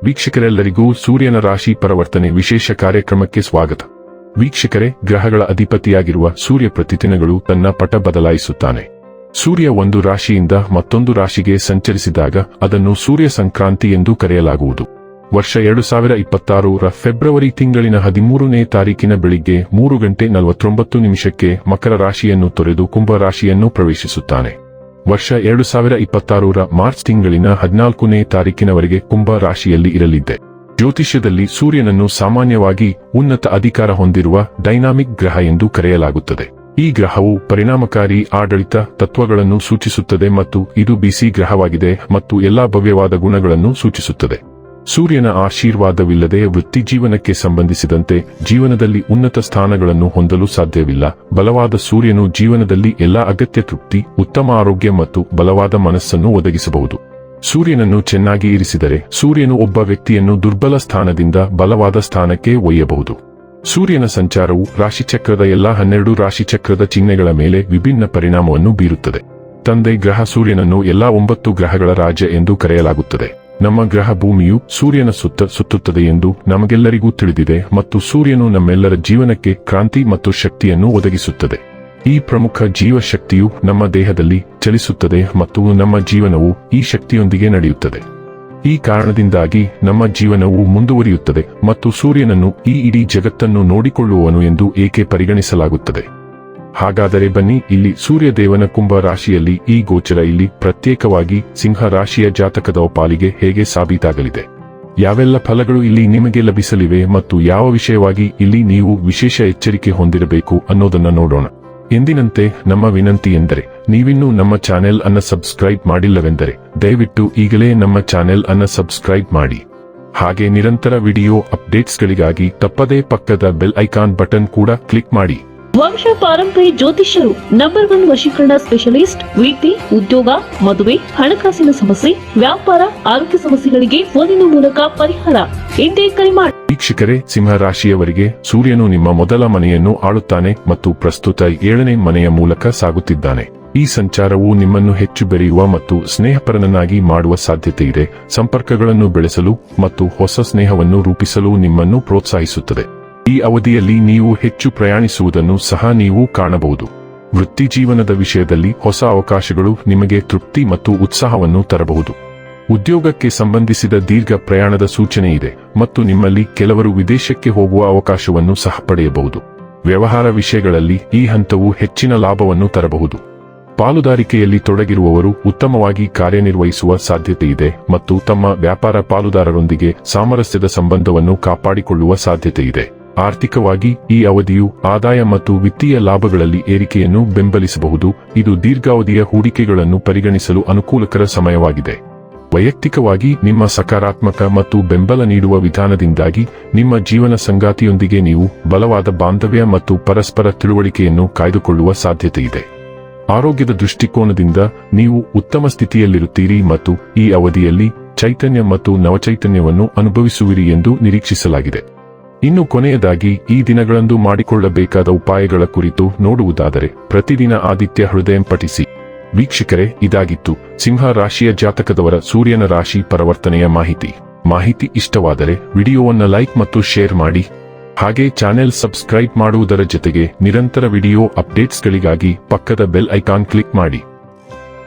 ವೀಕ್ಷಕರೆಲ್ಲರಿಗೂ ಸೂರ್ಯನ ರಾಶಿ ಪರಿವರ್ತನೆ ವಿಶೇಷ ಕಾರ್ಯಕ್ರಮಕ್ಕೆ ಸ್ವಾಗತ. ವೀಕ್ಷಕರೇ, ಗ್ರಹಗಳ ಅಧಿಪತಿಯಾಗಿರುವ ಸೂರ್ಯ ಪ್ರತಿದಿನಗಳು ತನ್ನ ಪಟ ಬದಲಾಯಿಸುತ್ತಾನೆ. ಸೂರ್ಯ ಒಂದು ರಾಶಿಯಿಂದ ಮತ್ತೊಂದು ರಾಶಿಗೆ ಸಂಚರಿಸಿದಾಗ ಅದನ್ನು ಸೂರ್ಯ ಸಂಕ್ರಾಂತಿ ಎಂದು ಕರೆಯಲಾಗುವುದು. ವರ್ಷ 2026ರ ಫೆಬ್ರವರಿ ತಿಂಗಳಿನ 13ನೇ ತಾರೀಕಿನ ಬೆಳಿಗ್ಗೆ 3:49 ಮಕರ ರಾಶಿಯನ್ನು ತೊರೆದು ಕುಂಭ ರಾಶಿಯನ್ನು ಪ್ರವೇಶಿಸುತ್ತಾನೆ. ವರ್ಷ 2026ರ ಮಾರ್ಚ್ ತಿಂಗಳಿನ 14ನೇ ತಾರೀಕಿನವರೆಗೆ ಕುಂಭ ರಾಶಿಯಲ್ಲಿ ಇರಲಿದೆ. ಜ್ಯೋತಿಷ್ಯದಲ್ಲಿ ಸೂರ್ಯನನ್ನು ಸಾಮಾನ್ಯವಾಗಿ ಉನ್ನತ ಅಧಿಕಾರ ಹೊಂದಿರುವ ಡೈನಾಮಿಕ್ ಗ್ರಹ ಎಂದು ಕರೆಯಲಾಗುತ್ತದೆ. ಈ ಗ್ರಹವು ಪರಿಣಾಮಕಾರಿ ಆಡಳಿತ ತತ್ವಗಳನ್ನು ಸೂಚಿಸುತ್ತದೆ ಮತ್ತು ಇದು ಬಿಸಿ ಗ್ರಹವಾಗಿದೆ ಮತ್ತು ಎಲ್ಲಾ ಭವ್ಯವಾದ ಗುಣಗಳನ್ನು ಸೂಚಿಸುತ್ತದೆ. ಸೂರ್ಯನ ಆಶೀರ್ವಾದವಿಲ್ಲದೆ ವೃತ್ತಿ ಜೀವನಕ್ಕೆ ಸಂಬಂಧಿಸಿದಂತೆ ಜೀವನದಲ್ಲಿ ಉನ್ನತ ಸ್ಥಾನಗಳನ್ನು ಹೊಂದಲು ಸಾಧ್ಯವಿಲ್ಲ. ಬಲವಾದ ಸೂರ್ಯನು ಜೀವನದಲ್ಲಿ ಎಲ್ಲಾ ಅಗತ್ಯ ತೃಪ್ತಿ, ಉತ್ತಮ ಆರೋಗ್ಯ ಮತ್ತು ಬಲವಾದ ಮನಸ್ಸನ್ನು ಒದಗಿಸಬಹುದು. ಸೂರ್ಯನನ್ನು ಚೆನ್ನಾಗಿ ಇರಿಸಿದರೆ ಸೂರ್ಯನು ಒಬ್ಬ ವ್ಯಕ್ತಿಯನ್ನು ದುರ್ಬಲ ಸ್ಥಾನದಿಂದ ಬಲವಾದ ಸ್ಥಾನಕ್ಕೆ ಒಯ್ಯಬಹುದು. ಸೂರ್ಯನ ಸಂಚಾರವು ರಾಶಿಚಕ್ರದ ಎಲ್ಲಾ 12 ರಾಶಿಚಕ್ರದ ಚಿಹ್ನೆಗಳ ಮೇಲೆ ವಿಭಿನ್ನ ಪರಿಣಾಮವನ್ನು ಬೀರುತ್ತದೆ. ತಂದೆ ಗ್ರಹ ಸೂರ್ಯನನ್ನು ಎಲ್ಲಾ 9 ಗ್ರಹಗಳ ರಾಜ ಎಂದು ಕರೆಯಲಾಗುತ್ತದೆ. ನಮ್ಮ ಗ್ರಹ ಭೂಮಿಯು ಸೂರ್ಯನ ಸುತ್ತ ಸುತ್ತುತ್ತದೆ ಎಂದು ನಮಗೆಲ್ಲರಿಗೂ ತಿಳಿದಿದೆ ಮತ್ತು ಸೂರ್ಯನು ನಮ್ಮೆಲ್ಲರ ಜೀವನಕ್ಕೆ ಕ್ರಾಂತಿ ಮತ್ತು ಶಕ್ತಿಯನ್ನು ಒದಗಿಸುತ್ತದೆ. ಈ ಪ್ರಮುಖ ಜೀವಶಕ್ತಿಯು ನಮ್ಮ ದೇಹದಲ್ಲಿ ಚಲಿಸುತ್ತದೆ ಮತ್ತು ನಮ್ಮ ಜೀವನವು ಈ ಶಕ್ತಿಯೊಂದಿಗೆ ನಡೆಯುತ್ತದೆ. ಈ ಕಾರಣದಿಂದಾಗಿ ನಮ್ಮ ಜೀವನವು ಮುಂದುವರಿಯುತ್ತದೆ ಮತ್ತು ಸೂರ್ಯನನ್ನು ಈ ಇಡೀ ಜಗತ್ತನ್ನು ನೋಡಿಕೊಳ್ಳುವವನು ಎಂದು ಏಕೆ ಪರಿಗಣಿಸಲಾಗುತ್ತದೆ. ಹಾಗಾದರೆ ಬನ್ನಿ, ಇಲ್ಲಿ ಸೂರ್ಯದೇವನ ಕುಂಭ ರಾಶಿಯಲ್ಲಿ ಈ ಗೋಚರ ಇಲ್ಲಿ ಪ್ರತ್ಯೇಕವಾಗಿ ಸಿಂಹ ರಾಶಿಯ ಜಾತಕದ ಪಾಲಿಗೆ ಹೇಗೆ ಸಾಬೀತಾಗಲಿದೆ, ಯಾವೆಲ್ಲ ಫಲಗಳು ಇಲ್ಲಿ ನಿಮಗೆ ಲಭಿಸಲಿವೆ ಮತ್ತು ಯಾವ ವಿಷಯವಾಗಿ ಇಲ್ಲಿ ನೀವು ವಿಶೇಷ ಎಚ್ಚರಿಕೆ ಹೊಂದಿರಬೇಕು ಅನ್ನೋದನ್ನ ನೋಡೋಣ. ಎಂದಿನಂತೆ ನಮ್ಮ ವಿನಂತಿ ಎಂದರೆ, ನೀವಿನ್ನೂ ನಮ್ಮ ಚಾನೆಲ್ ಅನ್ನು ಸಬ್ಸ್ಕ್ರೈಬ್ ಮಾಡಿಲ್ಲವೆಂದರೆ ದಯವಿಟ್ಟು ಈಗಲೇ ನಮ್ಮ ಚಾನೆಲ್ ಅನ್ನು ಸಬ್ಸ್ಕ್ರೈಬ್ ಮಾಡಿ. ಹಾಗೆ ನಿರಂತರ ವಿಡಿಯೋ ಅಪ್ಡೇಟ್ಸ್ಗಳಿಗಾಗಿ ತಪ್ಪದೇ ಪಕ್ಕದ ಬೆಲ್ ಐಕಾನ್ ಬಟನ್ ಕೂಡ ಕ್ಲಿಕ್ ಮಾಡಿ. ವಂಶ ಪಾರಂಪರ್ಯ ಜ್ಯೋತಿಷ್ಯರು ನಂಬರ್ 1 ವಶೀಕರಣ ಸ್ಪೆಷಲಿಸ್ಟ್. ವೃತ್ತಿ, ಉದ್ಯೋಗ, ಮದುವೆ, ಹಣಕಾಸಿನ ಸಮಸ್ಯೆ, ವ್ಯಾಪಾರ, ಆರೋಗ್ಯ ಸಮಸ್ಯೆಗಳಿಗೆ ಫೋನಿನ ಮೂಲಕ ಪರಿಹಾರ. ಇಂದೇ ಕರೆ ಮಾಡಿ. ವೀಕ್ಷಕರೇ, ಸಿಂಹ ರಾಶಿಯವರಿಗೆ ಸೂರ್ಯನು ನಿಮ್ಮ ಮೊದಲ ಮನೆಯನ್ನು ಆಳುತ್ತಾನೆ ಮತ್ತು ಪ್ರಸ್ತುತ 7ನೇ ಮನೆಯ ಮೂಲಕ ಸಾಗುತ್ತಿದ್ದಾನೆ. ಈ ಸಂಚಾರವು ನಿಮ್ಮನ್ನು ಹೆಚ್ಚು ಬೆರೆಯುವ ಮತ್ತು ಸ್ನೇಹಪರನನ್ನಾಗಿ ಮಾಡುವ ಸಾಧ್ಯತೆ ಇದೆ. ಸಂಪರ್ಕಗಳನ್ನು ಬೆಳೆಸಲು ಮತ್ತು ಹೊಸ ಸ್ನೇಹವನ್ನು ರೂಪಿಸಲು ನಿಮ್ಮನ್ನು ಪ್ರೋತ್ಸಾಹಿಸುತ್ತದೆ. ಈ ಅವಧಿಯಲ್ಲಿ ನೀವು ಹೆಚ್ಚು ಪ್ರಯಾಣಿಸುವುದನ್ನು ಸಹ ನೀವು ಕಾಣಬಹುದು. ವೃತ್ತಿ ಜೀವನದ ವಿಷಯದಲ್ಲಿ ಹೊಸ ಅವಕಾಶಗಳು ನಿಮಗೆ ತೃಪ್ತಿ ಮತ್ತು ಉತ್ಸಾಹವನ್ನು ತರಬಹುದು. ಉದ್ಯೋಗಕ್ಕೆ ಸಂಬಂಧಿಸಿದ ದೀರ್ಘ ಪ್ರಯಾಣದ ಸೂಚನೆ ಇದೆ ಮತ್ತು ನಿಮ್ಮಲ್ಲಿ ಕೆಲವರು ವಿದೇಶಕ್ಕೆ ಹೋಗುವ ಅವಕಾಶವನ್ನು ಸಹ ಪಡೆಯಬಹುದು. ವ್ಯವಹಾರ ವಿಷಯಗಳಲ್ಲಿ ಈ ಹಂತವು ಹೆಚ್ಚಿನ ಲಾಭವನ್ನು ತರಬಹುದು. ಪಾಲುದಾರಿಕೆಯಲ್ಲಿ ತೊಡಗಿರುವವರು ಉತ್ತಮವಾಗಿ ಕಾರ್ಯನಿರ್ವಹಿಸುವ ಸಾಧ್ಯತೆ ಇದೆ ಮತ್ತು ತಮ್ಮ ವ್ಯಾಪಾರ ಪಾಲುದಾರರೊಂದಿಗೆ ಸಾಮರಸ್ಯದ ಸಂಬಂಧವನ್ನು ಕಾಪಾಡಿಕೊಳ್ಳುವ ಸಾಧ್ಯತೆ ಇದೆ. ಆರ್ಥಿಕವಾಗಿ ಈ ಅವಧಿಯು ಆದಾಯ ಮತ್ತು ವಿತ್ತೀಯ ಲಾಭಗಳಲ್ಲಿ ಏರಿಕೆಯನ್ನು ಬೆಂಬಲಿಸಬಹುದು. ಇದು ದೀರ್ಘಾವಧಿಯ ಹೂಡಿಕೆಗಳನ್ನು ಪರಿಗಣಿಸಲು ಅನುಕೂಲಕರ ಸಮಯವಾಗಿದೆ. ವೈಯಕ್ತಿಕವಾಗಿ ನಿಮ್ಮ ಸಕಾರಾತ್ಮಕ ಮತ್ತು ಬೆಂಬಲ ನೀಡುವ ವಿಧಾನದಿಂದಾಗಿ ನಿಮ್ಮ ಜೀವನ ಸಂಗಾತಿಯೊಂದಿಗೆ ನೀವು ಬಲವಾದ ಬಾಂಧವ್ಯ ಮತ್ತು ಪರಸ್ಪರ ತಿಳುವಳಿಕೆಯನ್ನು ಕಾಯ್ದುಕೊಳ್ಳುವ ಸಾಧ್ಯತೆ ಇದೆ. ಆರೋಗ್ಯದ ದೃಷ್ಟಿಕೋನದಿಂದ ನೀವು ಉತ್ತಮ ಸ್ಥಿತಿಯಲ್ಲಿರುತ್ತೀರಿ ಮತ್ತು ಈ ಅವಧಿಯಲ್ಲಿ ಚೈತನ್ಯ ಮತ್ತು ನವಚೈತನ್ಯವನ್ನು ಅನುಭವಿಸುವಿರಿ ಎಂದು ನಿರೀಕ್ಷಿಸಲಾಗಿದೆ. ಇನ್ನು ಕೊನೆಯದಾಗಿ ಈ ದಿನಗಳಂದು ಮಾಡಿಕೊಳ್ಳಬೇಕಾದ ಉಪಾಯಗಳ ಕುರಿತು ನೋಡುವುದಾದರೆ, ಪ್ರತಿದಿನ ಆದಿತ್ಯ ಹೃದಯಂ ಪಠಿಸಿ. ವೀಕ್ಷಕರೇ, ಇದಾಗಿತ್ತು ಸಿಂಹ ರಾಶಿಯ ಜಾತಕದವರ ಸೂರ್ಯನ ರಾಶಿ ಪರಿವರ್ತನೆಯ ಮಾಹಿತಿ ಇಷ್ಟವಾದರೆ ವಿಡಿಯೋವನ್ನು ಲೈಕ್ ಮತ್ತು ಶೇರ್ ಮಾಡಿ. ಹಾಗೆ ಚಾನೆಲ್ ಸಬ್ಸ್ಕ್ರೈಬ್ ಮಾಡುವುದರ ಜೊತೆಗೆ ನಿರಂತರ ವಿಡಿಯೋ ಅಪ್ಡೇಟ್ಸ್ಗಳಿಗಾಗಿ ಪಕ್ಕದ ಬೆಲ್ ಐಕಾನ್ ಕ್ಲಿಕ್ ಮಾಡಿ.